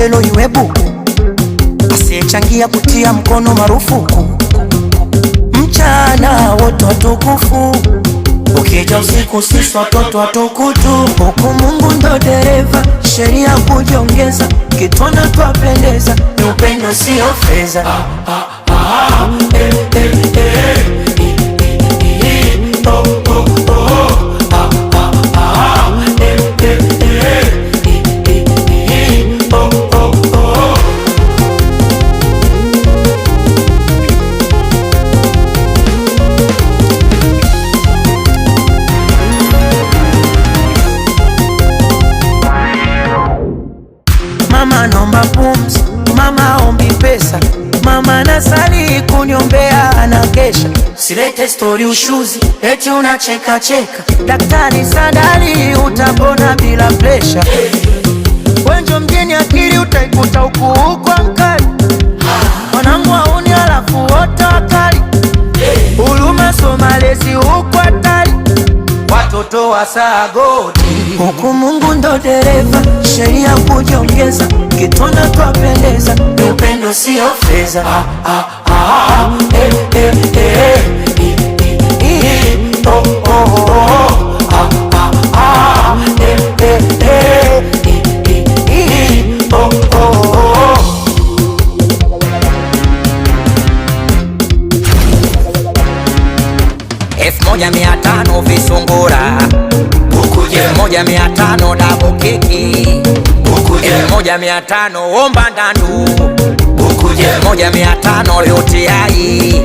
jelo iwe buku, asiyechangia kutia mkono marufuku. Mchana wote watukufu, ukija usiku sisi watoto watukutu. Huku Mungu ndo dereva, sheria kujiongeza, kitwana twapendeza, ni upendo sio fedha. Mama naomba pumzi, mama ombi pesa, mama nasali kuniombea anakesha. Silete story ushuzi, eti unacheka cheka, daktari sadali utapona bila pressure. Wenjo mjini akili utaikuta huku mkali, wanangu wauni alafu wote wakali. Huruma somalezi huku hatari, watoto wa sagoti. Huku Mungu ndo dereva, sheria kujiongeza, kitwana twapendeza, ni upendo sio fedha. Moja 500 visungura, 1500 double keki, 1500 omba ndandu, 1500 yote ai.